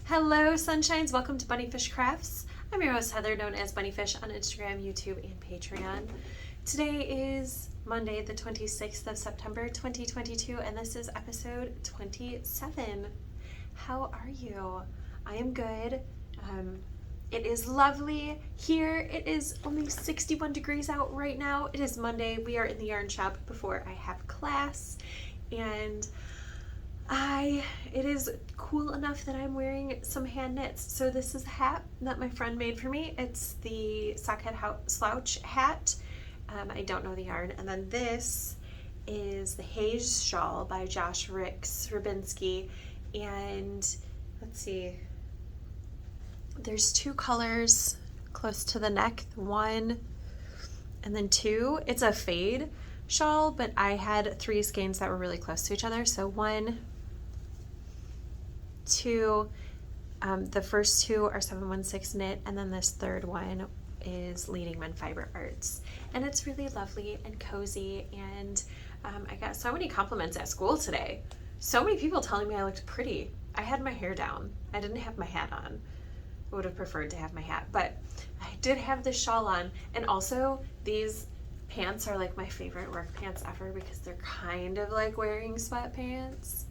Hello, sunshines. Welcome to BunniPhish Crafts. I'm your host, Heather, known as BunniPhish on Instagram, YouTube, and Patreon. Today is Monday, the 26th of September, 2022, and this is episode 27. How are you? I am good. It is lovely here. It is only 61 degrees out right now. It is Monday. We are in the yarn shop before I have class, and it is cool enough that I'm wearing some hand knits. So this is a hat that my friend made for me. It's the sockhead slouch hat. I don't know the yarn. And then this is the Haze shawl by Josh Rybinski. And let's see, there's two colors close to the neck, one and then two. It's a fade shawl, but I had three skeins that were really close to each other. So one, two, the first two are 716 knit, and then this third one is Leading Men Fiber Arts, and it's really lovely and cozy. And I got so many compliments at school today. So many people telling me I looked pretty. I had my hair down. I didn't have my hat on. I would have preferred to have my hat, but I did have this shawl on. And also, these pants are like my favorite work pants ever because they're kind of like wearing sweatpants.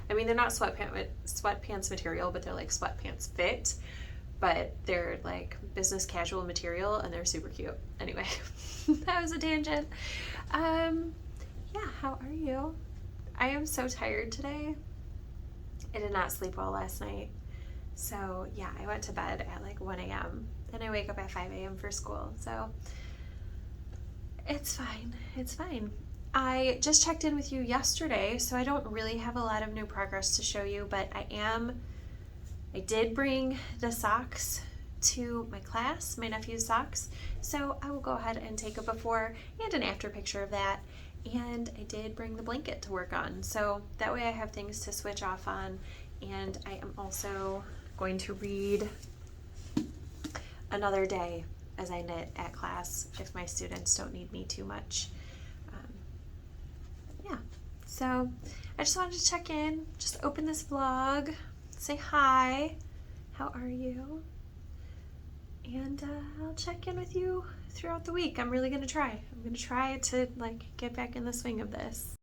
I mean, they're not sweatpants material, but they're like sweatpants fit, but they're like business casual material, and they're super cute. Anyway, that was a tangent. Yeah, how are you? I am so tired today. I did not sleep well last night. So yeah, I went to bed at like 1 a.m. and I wake up at 5 a.m. for school. So it's fine. It's fine. I just checked in with you yesterday, so I don't really have a lot of new progress to show you, but I did bring the socks to my class, my nephew's socks, so I will go ahead and take a before and an after picture of that. And I did bring the blanket to work on, so that way I have things to switch off on. And I am also going to read another day as I knit at class if my students don't need me too much. Yeah, so I just wanted to check in, just open this vlog, say hi, how are you? And I'll check in with you throughout the week. I'm really going to try. I'm going to try to like get back in the swing of this.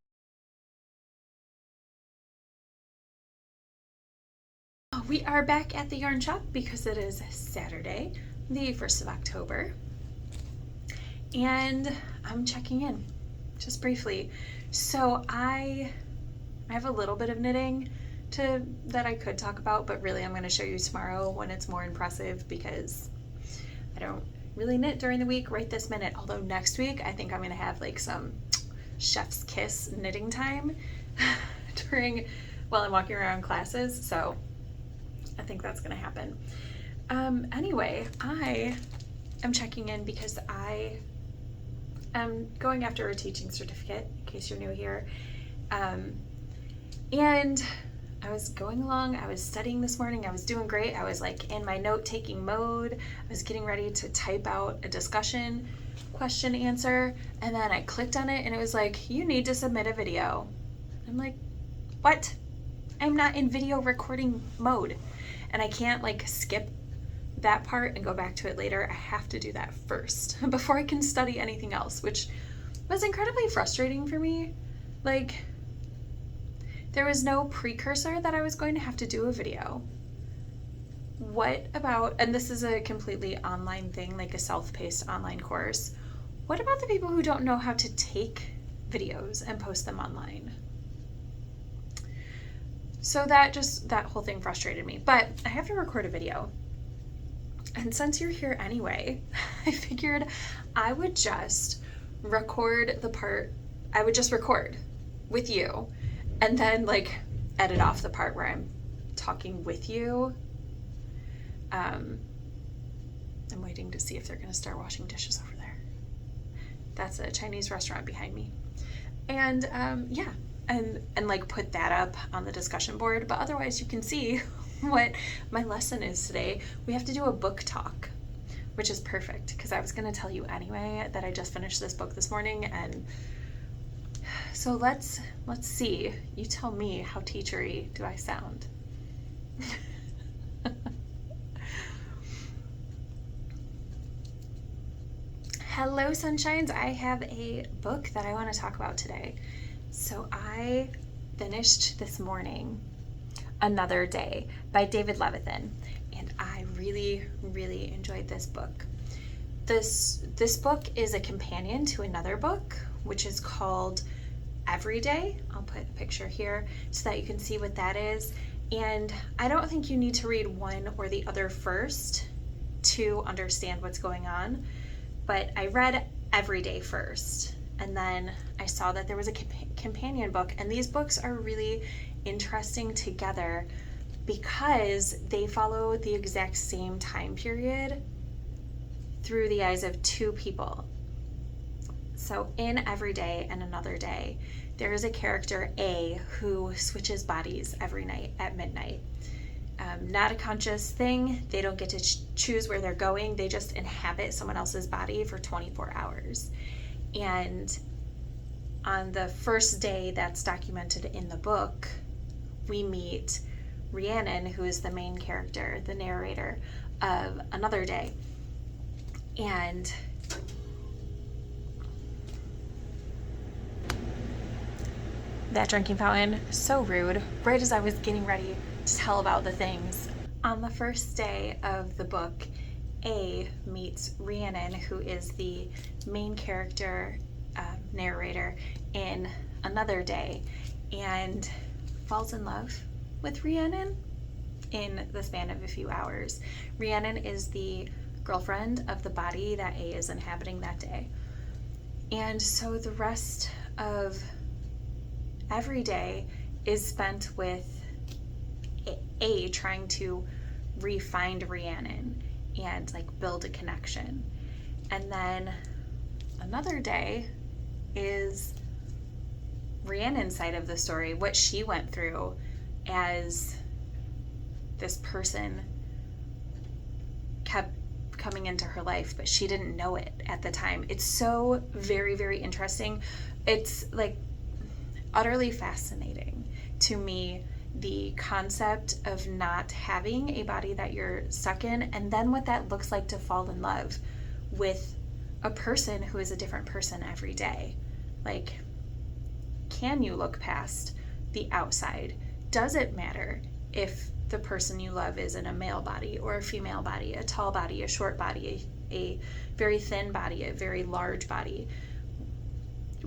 We are back at the yarn shop because it is Saturday, the 1st of October, and I'm checking in just briefly. So I have a little bit of knitting that I could talk about, but really I'm going to show you tomorrow when it's more impressive because I don't really knit during the week right this minute. Although next week I think I'm going to have like some chef's kiss knitting time while I'm walking around classes. So I think that's going to happen. Anyway, I am checking in because I am going after a teaching certificate, in case you're new here. And I was going along, I was studying this morning, I was doing great. I was like in my note-taking mode. I was getting ready to type out a discussion question answer, and then I clicked on it and it was like, you need to submit a video. I'm like, what? I'm not in video recording mode. And I can't like skip that part and go back to it later. I have to do that first before I can study anything else, which was incredibly frustrating for me. Like, there was no precursor that I was going to have to do a video. What about, and this is a completely online thing, like a self-paced online course. What about the people who don't know how to take videos and post them online? So that whole thing frustrated me, but I have to record a video. And since you're here anyway, I figured I would just record the part, I would just record with you and then like edit off the part where I'm talking with you. I'm waiting to see if they're gonna start washing dishes over there. That's a Chinese restaurant behind me. And yeah. And like put that up on the discussion board, but otherwise you can see what my lesson is today. We have to do a book talk, which is perfect because I was going to tell you anyway that I just finished this book this morning. And so let's see. You tell me, how teachery do I sound? Hello, sunshines. I have a book that I want to talk about today. So I finished this morning Another Day by David Levithan, and I really enjoyed this book. This book is a companion to another book, which is called Every Day. I'll put a picture here so that you can see what that is. And I don't think you need to read one or the other first to understand what's going on, but I read Every Day first, and then I saw that there was a companion book, and these books are really interesting together because they follow the exact same time period through the eyes of two people. So in Every Day and Another Day, there is a character, A, who switches bodies every night at midnight. Not a conscious thing. They don't get to choose where they're going. They just inhabit someone else's body for 24 hours. And on the first day that's documented in the book, we meet Rhiannon, who is the main character, the narrator of Another Day. And that drinking fountain, so rude, right as I was getting ready to tell about the things. On the first day of the book, A meets Rhiannon, who is the main character narrator in Another Day, and falls in love with Rhiannon in the span of a few hours. Rhiannon is the girlfriend of the body that A is inhabiting that day. And so the rest of Every Day is spent with A trying to re-find Rhiannon and build a connection. And then Another Day is Rhiannon's side of the story, what she went through as this person kept coming into her life, but she didn't know it at the time. It's so very interesting. It's utterly fascinating to me, the concept of not having a body that you're stuck in, and then what that looks like to fall in love with a person who is a different person every day. Can you look past the outside? Does it matter if the person you love is in a male body or a female body, a tall body, a short body, a very thin body, a very large body?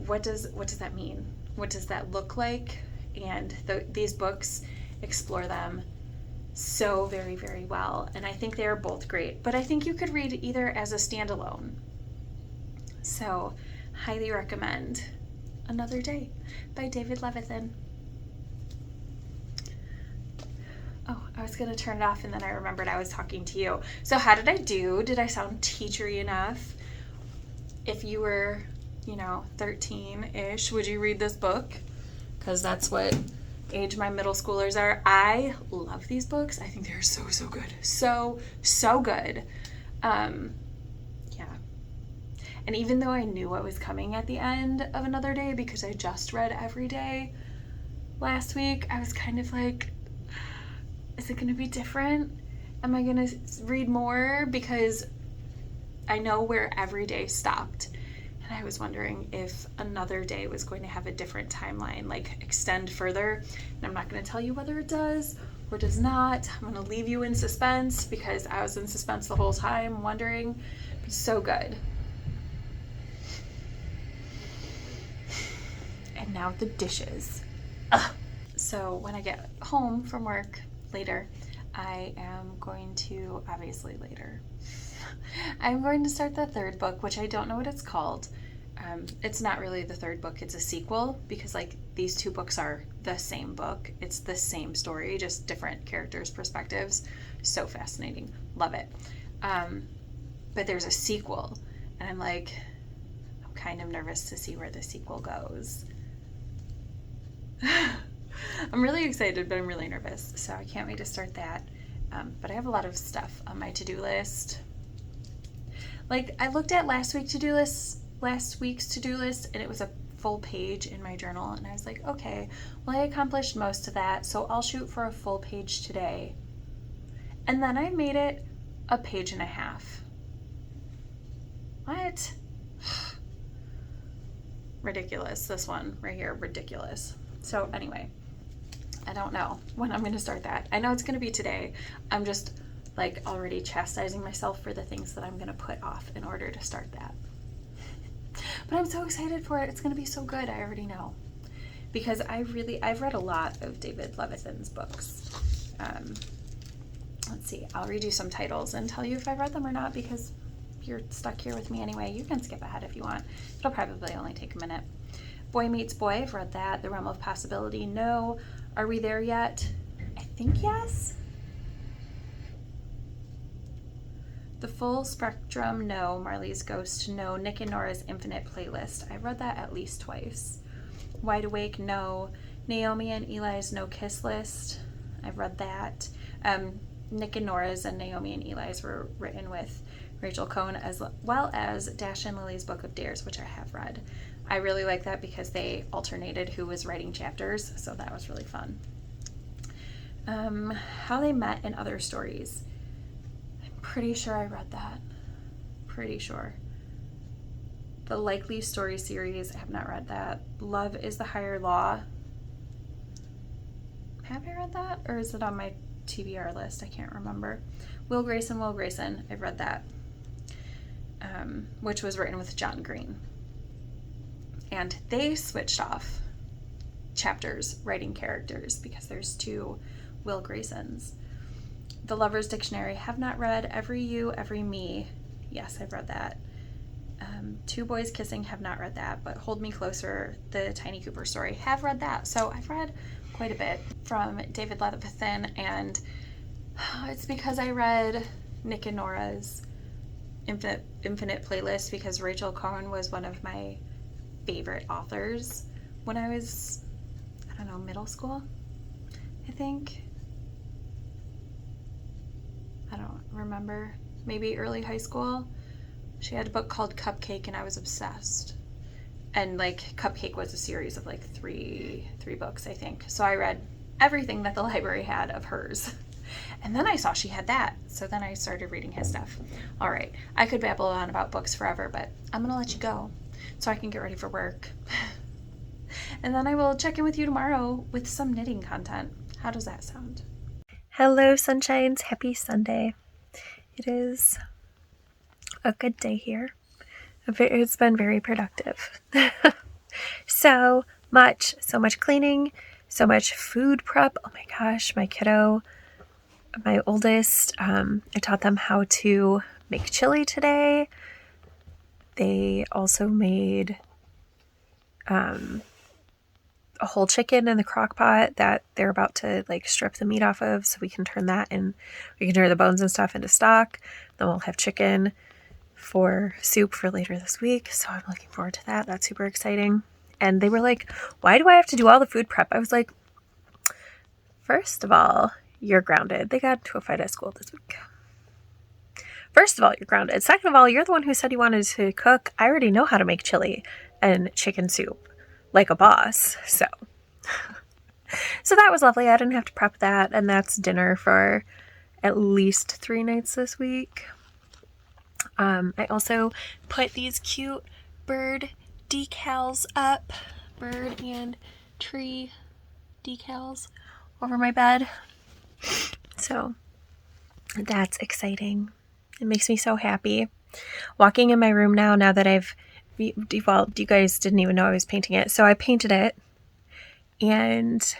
What does that mean? What does that look like? And these books explore them so very well, and I think they are both great, but I think you could read either as a standalone. So highly recommend Another Day by David Levithan. Oh, I was going to turn it off, and then I remembered I was talking to you. So how did I do? Did I sound teachery enough? If you were 13-ish, would you read this book? Because that's what age my middle schoolers are. I love these books. I think they're so good. So good. Yeah. And even though I knew what was coming at the end of Another Day, because I just read Every Day last week, I was kind of like, is it going to be different? Am I going to read more? Because I know where Every Day stopped. And I was wondering if Another Day was going to have a different timeline, extend further. And I'm not going to tell you whether it does or does not. I'm going to leave you in suspense because I was in suspense the whole time, wondering. It's so good. And now the dishes. Ugh. So when I get home from work later, I am going to, obviously later, I'm going to start the third book, which I don't know what it's called. It's not really the third book, it's a sequel, because these two books are the same book. It's the same story, just different characters' perspectives. So fascinating. Love it. But there's a sequel, and I'm kind of nervous to see where the sequel goes. I'm really excited, but I'm really nervous, so I can't wait to start that. But I have a lot of stuff on my to-do list. I looked at last week's to-do list, and it was a full page in my journal, and I was like, okay, well, I accomplished most of that, so I'll shoot for a full page today. And then I made it a page and a half. What? ridiculous. This one right here, ridiculous. So anyway, I don't know when I'm going to start that. I know it's going to be today. I'm just like already chastising myself for the things that I'm going to put off in order to start that. But I'm so excited for it. It's going to be so good. I already know. Because I've read a lot of David Levithan's books. Let's see. I'll read you some titles and tell you if I've read them or not, because you're stuck here with me anyway. You can skip ahead if you want. It'll probably only take a minute. Boy Meets Boy, I've read that. The Realm of Possibility, no. Are We There Yet? I think yes. The Full Spectrum, no. Marley's Ghost, no. Nick and Nora's Infinite Playlist. I've read that at least twice. Wide Awake, no. Naomi and Eli's No Kiss List. I've read that. Nick and Nora's and Naomi and Eli's were written with Rachel Cohn, as well as Dash and Lily's Book of Dares, which I have read. I really like that because they alternated who was writing chapters, so that was really fun. How They Met and Other Stories. I'm pretty sure I read that. Pretty sure. The Likely Story series, I have not read that. Love is the Higher Law. Have I read that? Or is it on my TBR list? I can't remember. Will Grayson, I've read that. Which was written with John Green. And they switched off chapters writing characters because there's 2 Will Graysons. The Lover's Dictionary, have not read. Every You, Every Me. Yes, I've read that. 2 Boys Kissing, have not read that. But Hold Me Closer, the Tiny Cooper story, have read that. So I've read quite a bit from David Levithan, and it's because I read Nick and Nora's Infinite Playlist because Rachel Cohn was one of my favorite authors when I was, I don't know, middle school, I think. I don't remember. Maybe early high school. She had a book called Cupcake, and I was obsessed. And like Cupcake was a series of like three books, I think. So I read everything that the library had of hers. And then I saw she had that. So then I started reading his stuff. All right. I could babble on about books forever, but I'm going to let you go so I can get ready for work. And then I will check in with you tomorrow with some knitting content. How does that sound? Hello, sunshines. Happy Sunday. It is a good day here. It's been very productive. So much cleaning, so much food prep. Oh my gosh, my kiddo, my oldest, I taught them how to make chili today. They also made a whole chicken in the crock pot that they're about to like strip the meat off of, so we can turn that and we can turn the bones and stuff into stock. Then we'll have chicken for soup for later this week, so I'm looking forward to that. That's super exciting. And they were like, why do I have to do all the food prep? I was like, first of all, you're grounded. They got into a fight at school this week. First of all, you're grounded. Second of all, you're the one who said you wanted to cook. I already know how to make chili and chicken soup like a boss. So that was lovely. I didn't have to prep that. And that's dinner for at least 3 nights this week. I also put these cute bird decals up, bird and tree decals over my bed. So that's exciting. It makes me so happy. Walking in my room now that well, you guys didn't even know I was painting it. So I painted it and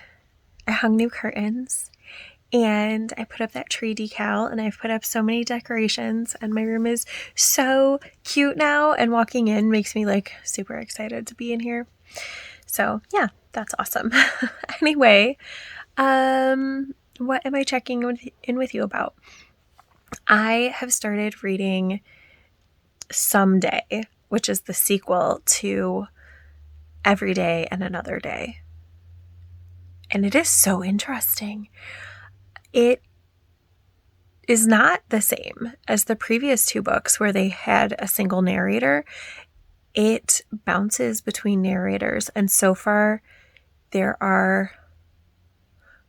I hung new curtains and I put up that tree decal and I've put up so many decorations and my room is so cute now, and walking in makes me like super excited to be in here. So yeah, that's awesome. Anyway, what am I checking in with you about? I have started reading Someday, which is the sequel to Every Day and Another Day. And it is so interesting. It is not the same as the previous 2 books where they had a single narrator. It bounces between narrators, and so far there are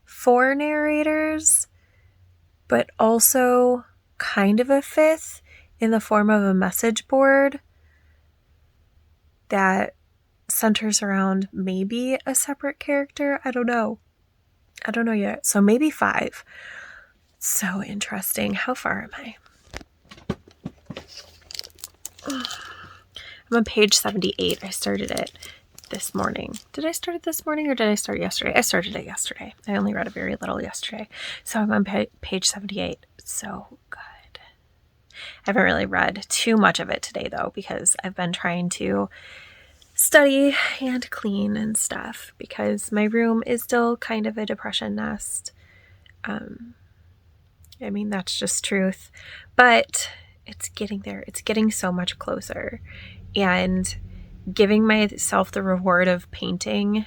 4 narrators, but also kind of a 5th in the form of a message board that centers around maybe a separate character. I don't know yet. So maybe 5. So interesting. How far am I? I'm on page 78. I started it this morning. Did I start it this morning or did I start yesterday? I started it yesterday. I only read a very little yesterday. So I'm on page 78. It's so good. I haven't really read too much of it today though, because I've been trying to study and clean and stuff because my room is still kind of a depression nest. I mean, that's just truth, but it's getting there. It's getting so much closer, and giving myself the reward of painting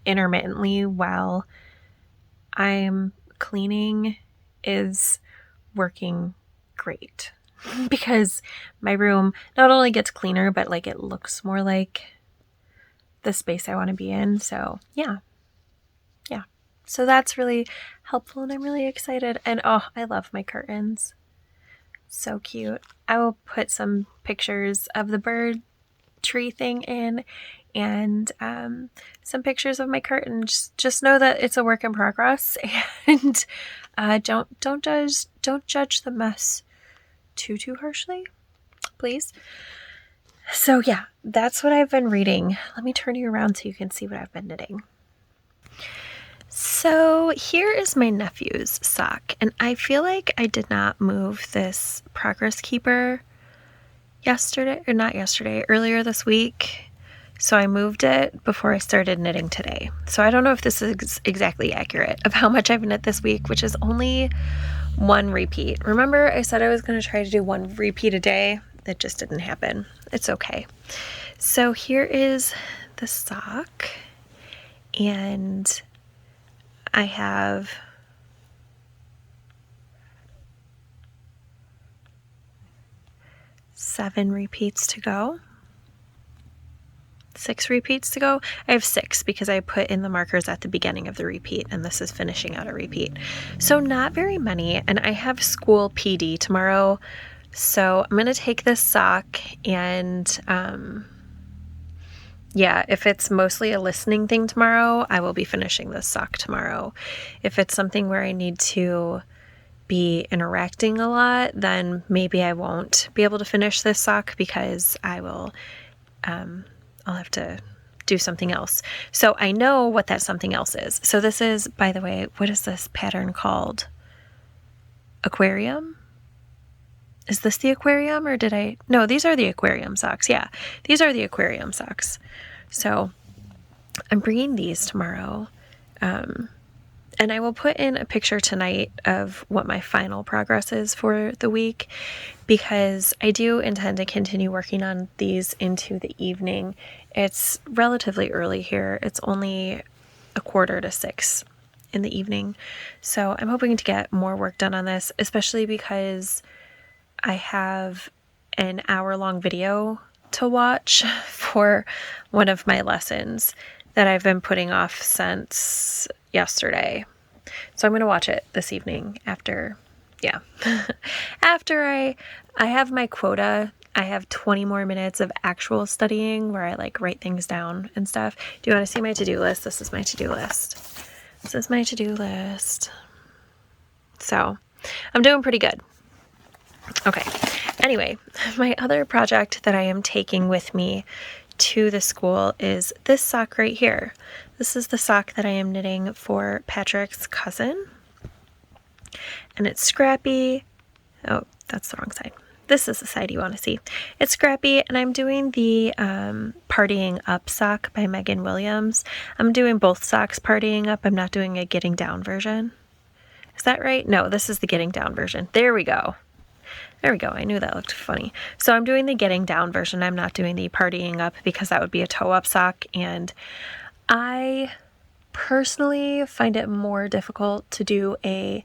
intermittently while I'm cleaning is working great because my room not only gets cleaner, but like it looks more like the space I want to be in. So yeah. So that's really helpful and I'm really excited. And oh, I love my curtains. So cute. I will put some pictures of the bird tree thing in and some pictures of my curtains. Just know that it's a work in progress and don't judge the mess too harshly, please. So yeah, that's what I've been reading. Let me turn you around so you can see what I've been knitting. So here is my nephew's sock, and I feel like I did not move this progress keeper earlier this week. So I moved it before I started knitting today. So I don't know if this is exactly accurate of how much I've knit this week, which is only 1 repeat. Remember I said I was going to try to do 1 repeat a day? It just didn't happen. It's okay. So here is the sock, and I have 7 repeats to go. 6 repeats to go. I have 6 because I put in the markers at the beginning of the repeat, and this is finishing out a repeat. So not very many, and I have school PD tomorrow. So I'm going to take this sock and yeah, if it's mostly a listening thing tomorrow, I will be finishing this sock tomorrow. If it's something where I need to be interacting a lot, then maybe I won't be able to finish this sock because I'll have to do something else. So I know what that something else is. So this is, by the way, what is this pattern called? Aquarium? Is this the aquarium or no, these are the aquarium socks. Yeah, these are the aquarium socks. So I'm bringing these tomorrow. And I will put in a picture tonight of what my final progress is for the week, because I do intend to continue working on these into the evening. It's relatively early here. It's only 5:45 in the evening. So I'm hoping to get more work done on this, especially because I have an hour-long video to watch for one of my lessons that I've been putting off since yesterday. So I'm going to watch it this evening after I have my quota. I have 20 more minutes of actual studying where I like write things down and stuff. Do you want to see my to-do list? This is my to-do list. So I'm doing pretty good. Okay. Anyway, my other project that I am taking with me to the school is this sock right here. This is the sock that I am knitting for Patrick's cousin. And it's scrappy. Oh, that's the wrong side. This is the side you want to see. It's scrappy, and I'm doing the Partying Up sock by Megan Williams. I'm doing both socks Partying Up. I'm not doing a Getting Down version. Is that right? No, this is the Getting Down version. There we go. I knew that looked funny. So I'm doing the Getting Down version. I'm not doing the Partying Up because that would be a toe-up sock, and I personally find it more difficult to do a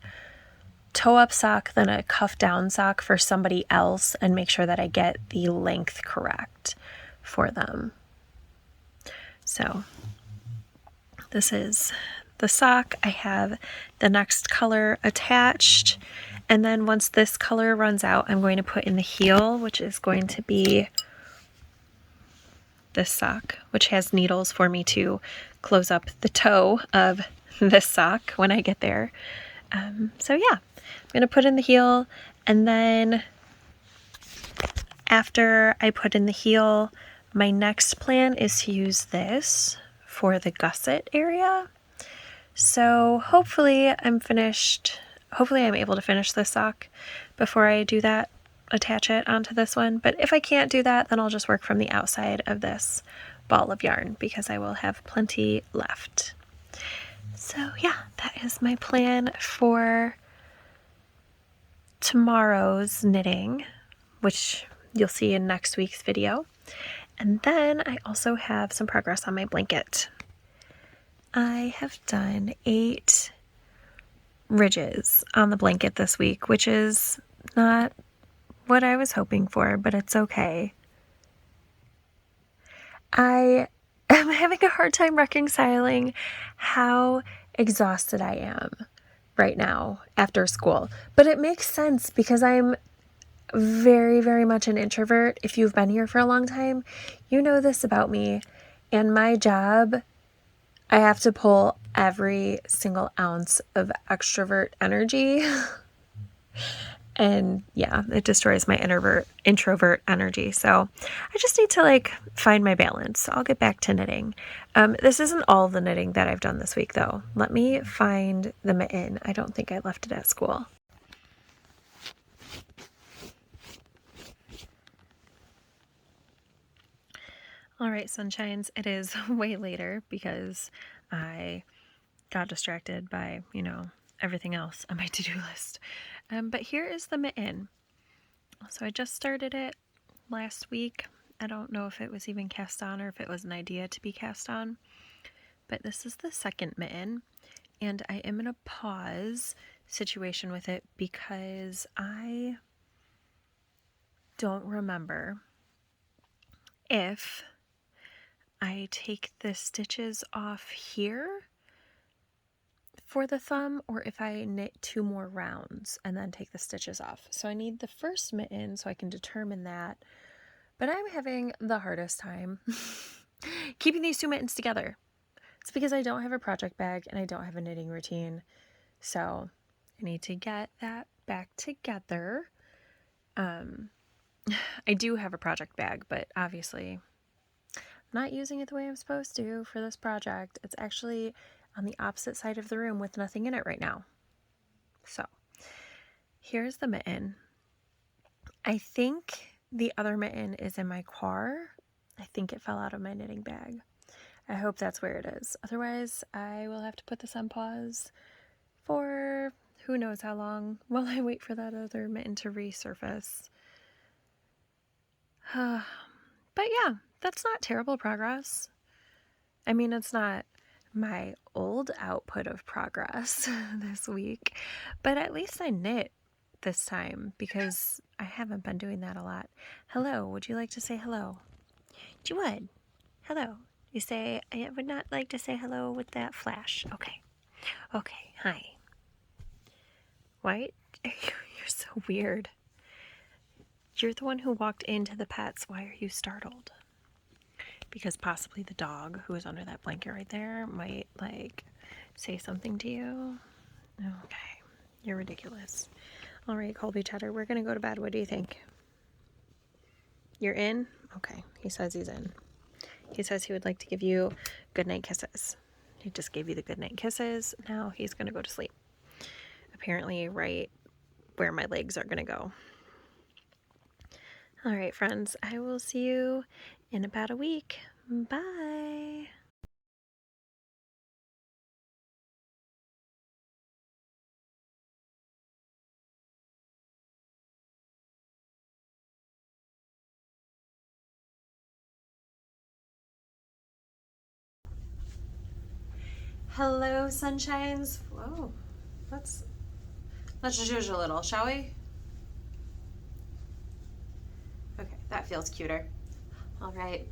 toe-up sock than a cuff-down sock for somebody else and make sure that I get the length correct for them. So this is the sock. I have the next color attached, and then once this color runs out, I'm going to put in the heel, which is going to be this sock, which has needles for me to close up the toe of this sock when I get there. So yeah, I'm going to put in the heel, and then after I put in the heel, my next plan is to use this for the gusset area. So hopefully I'm able to finish this sock before I do that, attach it onto this one. But if I can't do that, then I'll just work from the outside of this ball of yarn because I will have plenty left. So yeah, that is my plan for tomorrow's knitting, which you'll see in next week's video. And then I also have some progress on my blanket. I have done 8 ridges on the blanket this week, which is not what I was hoping for, but it's okay. I am having a hard time reconciling how exhausted I am right now after school, but it makes sense because I'm very, very much an introvert. If you've been here for a long time, you know this about me. And my job, I have to pull every single ounce of extrovert energy. And yeah, it destroys my introvert energy. So I just need to find my balance. I'll get back to knitting. This isn't all the knitting that I've done this week though. Let me find the mitten. I don't think I left it at school. All right, sunshines, it is way later because I got distracted by, everything else on my to-do list. But here is the mitten. So I just started it last week. I don't know if it was even cast on or if it was an idea to be cast on. But this is the second mitten, and I am in a pause situation with it because I don't remember if I take the stitches off here for the thumb or if I knit 2 more rounds and then take the stitches off. So I need the first mitten so I can determine that. But I'm having the hardest time keeping these 2 mittens together. It's because I don't have a project bag and I don't have a knitting routine. So I need to get that back together. I do have a project bag, but obviously I'm not using it the way I'm supposed to for this project. It's actually on the opposite side of the room with nothing in it right now. So here's the mitten. I think the other mitten is in my car. I think it fell out of my knitting bag. I hope that's where it is. Otherwise, I will have to put this on pause for who knows how long while I wait for that other mitten to resurface. But yeah, that's not terrible progress. I mean, it's not my old output of progress this week, but at least I knit this time because I haven't been doing that a lot. Hello, would you like to say hello? You would. Hello. You say, I would not like to say hello with that flash. Okay. Okay, hi. Why? You're so weird. You're the one who walked into the pets. Why are you startled? Because possibly the dog who is under that blanket right there might, say something to you. Okay. You're ridiculous. All right, Colby Cheddar, we're going to go to bed. What do you think? You're in? Okay. He says he's in. He says he would like to give you goodnight kisses. He just gave you the goodnight kisses. Now he's going to go to sleep. Apparently right where my legs are going to go. All right, friends, I will see you in about a week. Bye. Hello, sunshines. Whoa, let's just use a little, shall we? Okay, that feels cuter. All right.